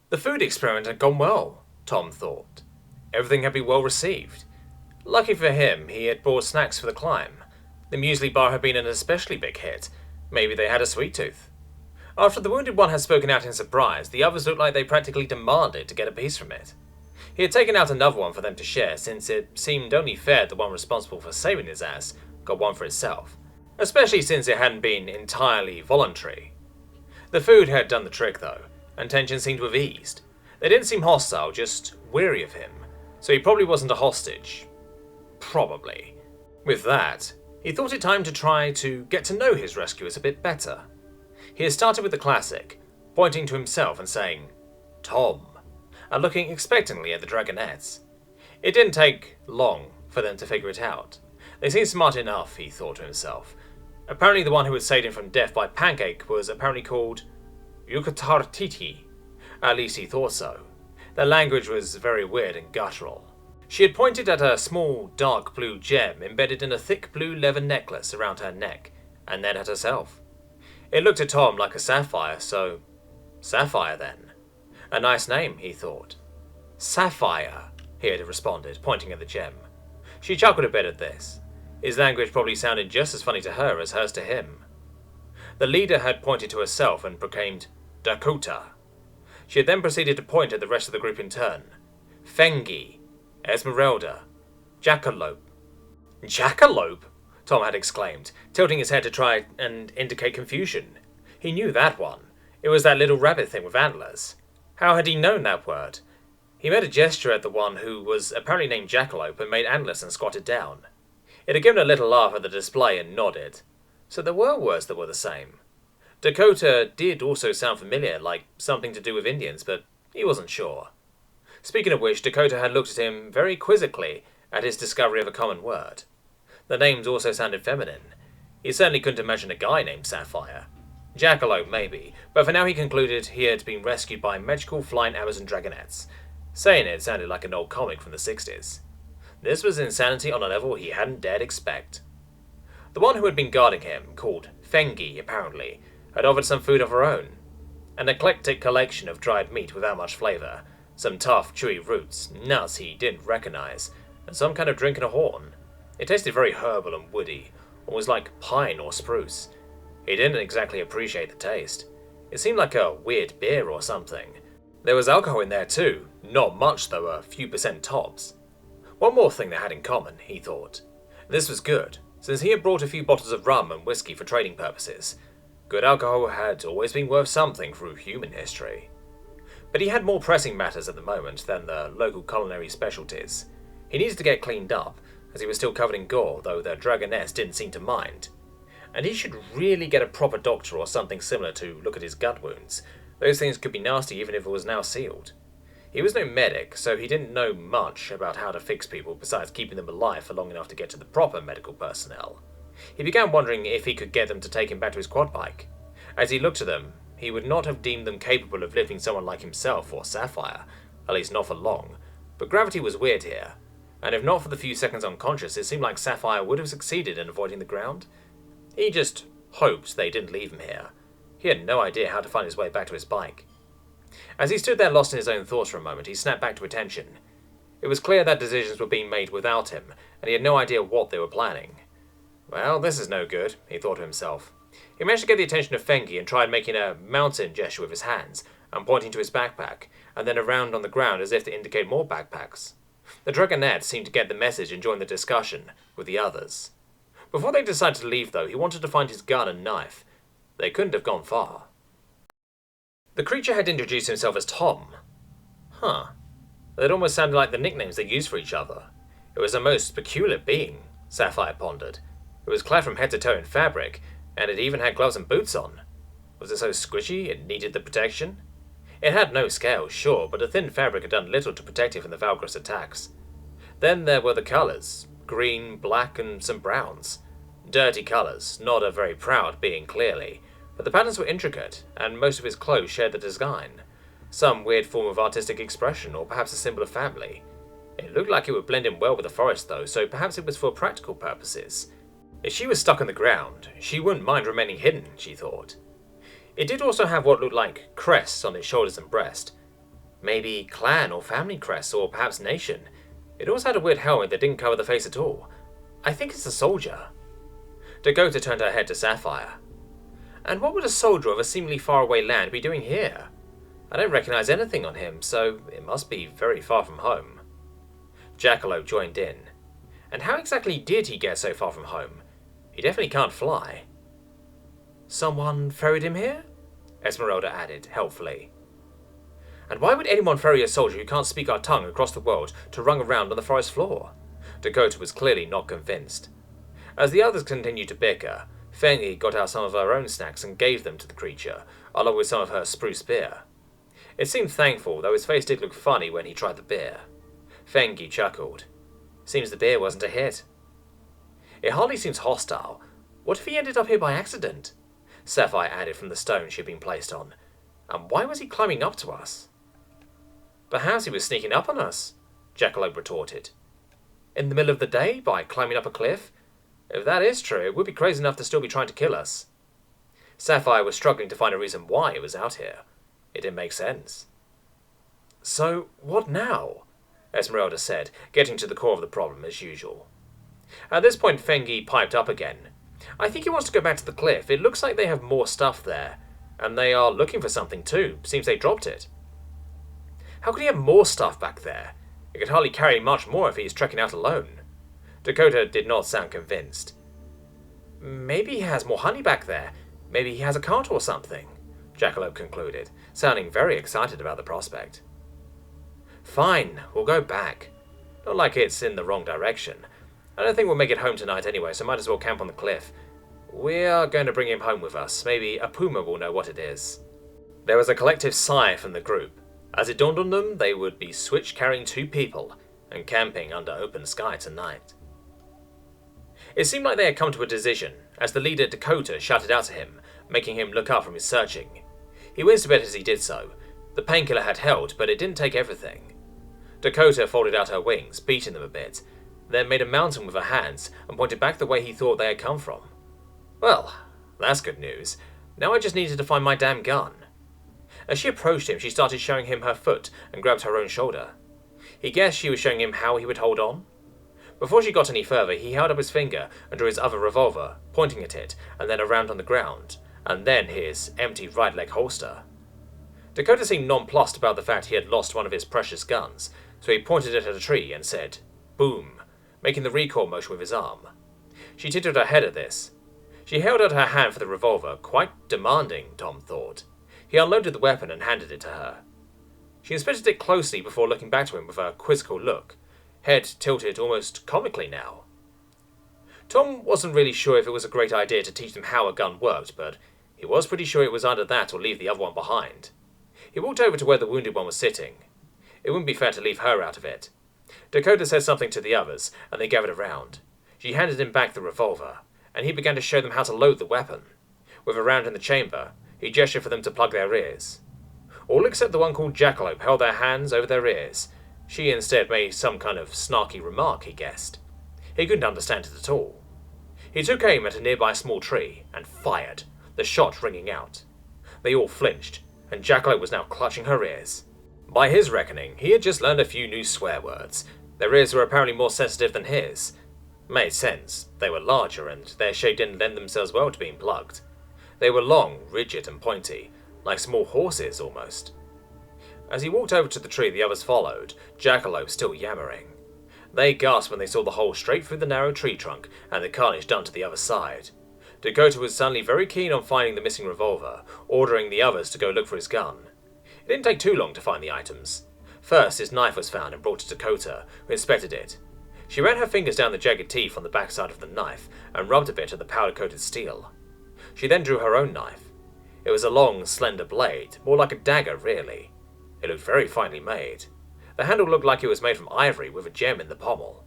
The food experiment had gone well, Tom thought. Everything had been well received. Lucky for him, he had bought snacks for the climb. The muesli bar had been an especially big hit. Maybe they had a sweet tooth. After the wounded one had spoken out in surprise, the others looked like they practically demanded to get a piece from it. He had taken out another one for them to share, since it seemed only fair the one responsible for saving his ass got one for itself, especially since it hadn't been entirely voluntary. The food had done the trick though, and tension seemed to have eased. They didn't seem hostile, just weary of him, so he probably wasn't a hostage. Probably. With that, he thought it time to try to get to know his rescuers a bit better. He had started with the classic, pointing to himself and saying, "Tom," and looking expectantly at the dragonettes. It didn't take long for them to figure it out. They seemed smart enough, he thought to himself. Apparently the one who had saved him from death by pancake was apparently called Yukatartiti. At least he thought so. Their language was very weird and guttural. She had pointed at a small dark blue gem embedded in a thick blue leather necklace around her neck, and then at herself. It looked to Tom like a sapphire, so Sapphire then. A nice name, he thought. Sapphire, he had responded, pointing at the gem. She chuckled a bit at this. His language probably sounded just as funny to her as hers to him. The leader had pointed to herself and proclaimed, Dakota. She had then proceeded to point at the rest of the group in turn. Fengi, Esmeralda, Jackalope. Jackalope? Tom had exclaimed, tilting his head to try and indicate confusion. He knew that one. It was that little rabbit thing with antlers. How had he known that word? He made a gesture at the one who was apparently named Jackalope and made antlers and squatted down. It had given a little laugh at the display and nodded. So there were words that were the same. Dakota did also sound familiar, like something to do with Indians, but he wasn't sure. Speaking of which, Dakota had looked at him very quizzically at his discovery of a common word. The names also sounded feminine. He certainly couldn't imagine a guy named Sapphire. Jackalope, maybe, but for now he concluded he had been rescued by magical flying Amazon dragonettes. Saying it sounded like an old comic from the 60s. This was insanity on a level he hadn't dared expect. The one who had been guarding him, called Fengi apparently, had offered some food of her own. An eclectic collection of dried meat without much flavour, some tough, chewy roots, nuts he didn't recognise, and some kind of drink in a horn. It tasted very herbal and woody, almost like pine or spruce. He didn't exactly appreciate the taste. It seemed like a weird beer or something. There was alcohol in there too, not much though, a few percent tops. One more thing they had in common, he thought. This was good, since he had brought a few bottles of rum and whiskey for trading purposes. Good alcohol had always been worth something through human history. But he had more pressing matters at the moment than the local culinary specialties. He needed to get cleaned up, as he was still covered in gore, though the dragoness didn't seem to mind. And he should really get a proper doctor or something similar to look at his gut wounds. Those things could be nasty even if it was now sealed. He was no medic, so he didn't know much about how to fix people besides keeping them alive for long enough to get to the proper medical personnel. He began wondering if he could get them to take him back to his quad bike. As he looked at them, he would not have deemed them capable of lifting someone like himself or Sapphire, at least not for long, but gravity was weird here, and if not for the few seconds unconscious, it seemed like Sapphire would have succeeded in avoiding the ground. He just hoped they didn't leave him here. He had no idea how to find his way back to his bike. As he stood there lost in his own thoughts for a moment, he snapped back to attention. It was clear that decisions were being made without him, and he had no idea what they were planning. Well, this is no good, he thought to himself. He managed to get the attention of Fengi and tried making a mountain gesture with his hands, and pointing to his backpack, and then around on the ground as if to indicate more backpacks. The dragonette seemed to get the message and join the discussion with the others. Before they decided to leave, though, he wanted to find his gun and knife. They couldn't have gone far. The creature had introduced himself as Tom. It almost sounded like the nicknames they used for each other. It was a most peculiar being, Sapphire pondered. It was clad from head to toe in fabric, and it even had gloves and boots on. Was it so squishy it needed the protection? It had no scales, sure, but the thin fabric had done little to protect it from the Valgriss attacks. Then there were the colours. Green, black, and some browns. Dirty colours, not a very proud being clearly, but the patterns were intricate, and most of his clothes shared the design. Some weird form of artistic expression, or perhaps a symbol of family. It looked like it would blend in well with the forest though, so perhaps it was for practical purposes. If she was stuck on the ground, she wouldn't mind remaining hidden, she thought. It did also have what looked like crests on its shoulders and breast. Maybe clan or family crest, or perhaps nation. It also had a weird helmet that didn't cover the face at all. I think it's a soldier. Dakota turned her head to Sapphire. And what would a soldier of a seemingly faraway land be doing here? I don't recognize anything on him, so it must be very far from home. Jackalope joined in. And how exactly did he get so far from home? He definitely can't fly. Someone ferried him here? Esmeralda added, helpfully. And why would anyone ferry a soldier who can't speak our tongue across the world to run around on the forest floor? Dakota was clearly not convinced. As the others continued to bicker, Fengi got out some of her own snacks and gave them to the creature, along with some of her spruce beer. It seemed thankful, though his face did look funny when he tried the beer. Fengi chuckled. Seems the beer wasn't a hit. It hardly seems hostile. What if he ended up here by accident? Sapphire added from the stone she had been placed on. And why was he climbing up to us? Perhaps he was sneaking up on us, Jackalope retorted. In the middle of the day, by climbing up a cliff? If that is true, it would be crazy enough to still be trying to kill us. Sapphire was struggling to find a reason why it was out here. It didn't make sense. So, what now? Esmeralda said, getting to the core of the problem as usual. At this point, Fengi piped up again. I think he wants to go back to the cliff. It looks like they have more stuff there. And they are looking for something too. Seems they dropped it. How could he have more stuff back there? He could hardly carry much more if he is trekking out alone. Dakota did not sound convinced. Maybe he has more honey back there. Maybe he has a cart or something, Jackalope concluded, sounding very excited about the prospect. Fine, we'll go back. Not like it's in the wrong direction. I don't think we'll make it home tonight anyway, so might as well camp on the cliff. We are going to bring him home with us. Maybe a puma will know what it is. There was a collective sigh from the group. As it dawned on them, they would be switch carrying 2 people and camping under open sky tonight. It seemed like they had come to a decision, as the leader Dakota shouted out to him, making him look up from his searching. He winced a bit as he did so. The painkiller had helped, but it didn't take everything. Dakota folded out her wings, beating them a bit, then made a mountain with her hands and pointed back the way he thought they had come from. Well, that's good news. Now I just needed to find my damn gun. As she approached him, she started showing him her foot and grabbed her own shoulder. He guessed she was showing him how he would hold on. Before she got any further, he held up his finger and drew his other revolver, pointing at it, and then around on the ground, and then his empty right leg holster. Dakota seemed nonplussed about the fact he had lost one of his precious guns, so he pointed it at a tree and said, "Boom," making the recoil motion with his arm. She tilted her head at this. She held out her hand for the revolver, quite demanding, Tom thought. He unloaded the weapon and handed it to her. She inspected it closely before looking back to him with a quizzical look, head tilted almost comically now. Tom wasn't really sure if it was a great idea to teach them how a gun worked, but he was pretty sure it was either that or leave the other one behind. He walked over to where the wounded one was sitting. It wouldn't be fair to leave her out of it. Dakota said something to the others, and they gathered around. She handed him back the revolver, and he began to show them how to load the weapon. With a round in the chamber, he gestured for them to plug their ears. All except the one called Jackalope held their hands over their ears. She instead made some kind of snarky remark, he guessed. He couldn't understand it at all. He took aim at a nearby small tree and fired, the shot ringing out. They all flinched, and Jackalope was now clutching her ears. By his reckoning, he had just learned a few new swear words. Their ears were apparently more sensitive than his. Made sense. They were larger, and their shape didn't lend themselves well to being plugged. They were long, rigid, and pointy, like small horses almost. As he walked over to the tree, the others followed, Jackalope still yammering. They gasped when they saw the hole straight through the narrow tree trunk and the carnage done to the other side. Dakota was suddenly very keen on finding the missing revolver, ordering the others to go look for his gun. It didn't take too long to find the items. First, his knife was found and brought to Dakota, who inspected it. She ran her fingers down the jagged teeth on the backside of the knife and rubbed a bit of the powder-coated steel. She then drew her own knife. It was a long, slender blade, more like a dagger, really. It looked very finely made. The handle looked like it was made from ivory with a gem in the pommel.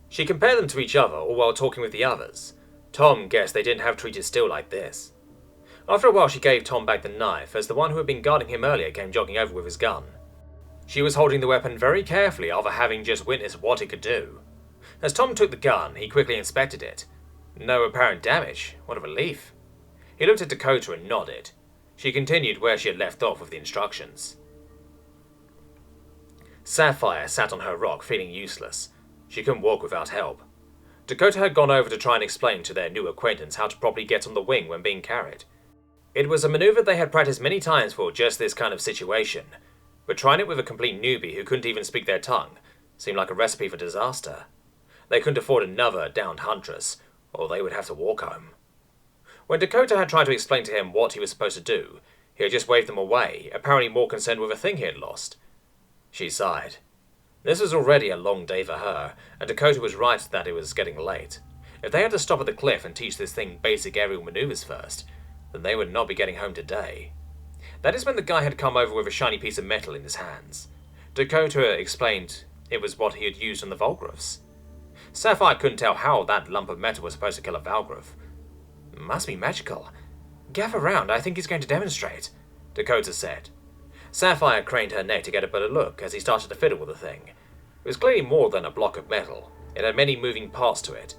She compared them to each other, all while talking with the others. Tom guessed they didn't have treated steel like this. After a while, she gave Tom back the knife, as the one who had been guarding him earlier came jogging over with his gun. She was holding the weapon very carefully after having just witnessed what it could do. As Tom took the gun, he quickly inspected it. No apparent damage. What a relief. He looked at Dakota and nodded. She continued where she had left off with the instructions. Sapphire sat on her rock feeling useless. She couldn't walk without help. Dakota had gone over to try and explain to their new acquaintance how to properly get on the wing when being carried. It was a maneuver they had practiced many times for just this kind of situation, but trying it with a complete newbie who couldn't even speak their tongue seemed like a recipe for disaster. They couldn't afford another downed Huntress, or they would have to walk home. When Dakota had tried to explain to him what he was supposed to do, he had just waved them away, apparently more concerned with a thing he had lost. She sighed. This was already a long day for her, and Dakota was right that it was getting late. If they had to stop at the cliff and teach this thing basic aerial maneuvers first, then they would not be getting home today. That is when the guy had come over with a shiny piece of metal in his hands. Dakota explained it was what he had used on the Volgruffs. Sapphire couldn't tell how that lump of metal was supposed to kill a Volgruff. Must be magical. Gather round, I think he's going to demonstrate, Dakota said. Sapphire craned her neck to get a better look as he started to fiddle with the thing. It was clearly more than a block of metal. It had many moving parts to it.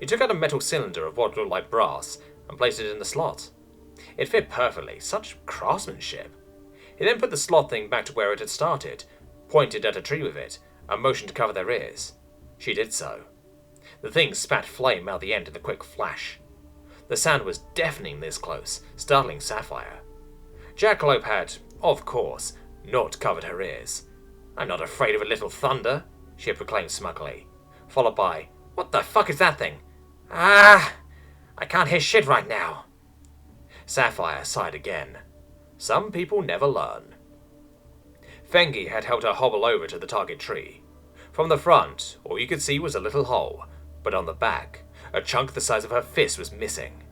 He took out a metal cylinder of what looked like brass and placed it in the slot. It fit perfectly, such craftsmanship. He then put the slot thing back to where it had started, pointed at a tree with it, and motioned to cover their ears. She did so. The thing spat flame out the end in a quick flash. The sound was deafening this close, startling Sapphire. Jackalope had, of course, not covered her ears. I'm not afraid of a little thunder, she had proclaimed smugly, followed by, What the fuck is that thing? Ah! I can't hear shit right now. Sapphire sighed again. Some people never learn. Fengi had helped her hobble over to the target tree. From the front, all you could see was a little hole, but on the back, a chunk the size of her fist was missing.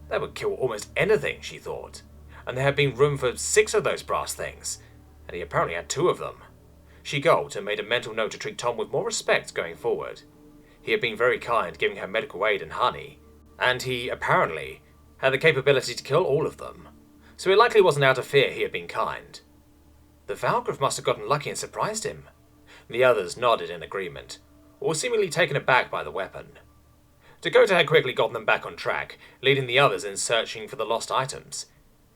That would kill almost anything, she thought, and there had been room for 6 of those brass things, and he apparently had 2 of them. She gulped and made a mental note to treat Tom with more respect going forward. He had been very kind, giving her medical aid and honey, and he, apparently, had the capability to kill all of them, so it likely wasn't out of fear he had been kind. The Volgruff must have gotten lucky and surprised him. The others nodded in agreement, all seemingly taken aback by the weapon. Dakota had quickly gotten them back on track, leading the others in searching for the lost items.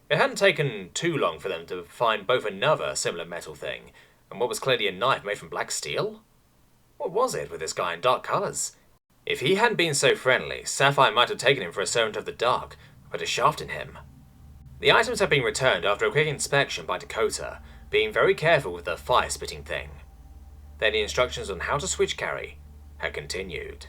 It hadn't taken too long for them to find both another similar metal thing, and what was clearly a knife made from black steel? What was it with this guy in dark colours? If he hadn't been so friendly, Sapphire might have taken him for a servant of the dark, put a shaft in him. The items had been returned after a quick inspection by Dakota, being very careful with the fire-spitting thing. Then the instructions on how to switch carry had continued.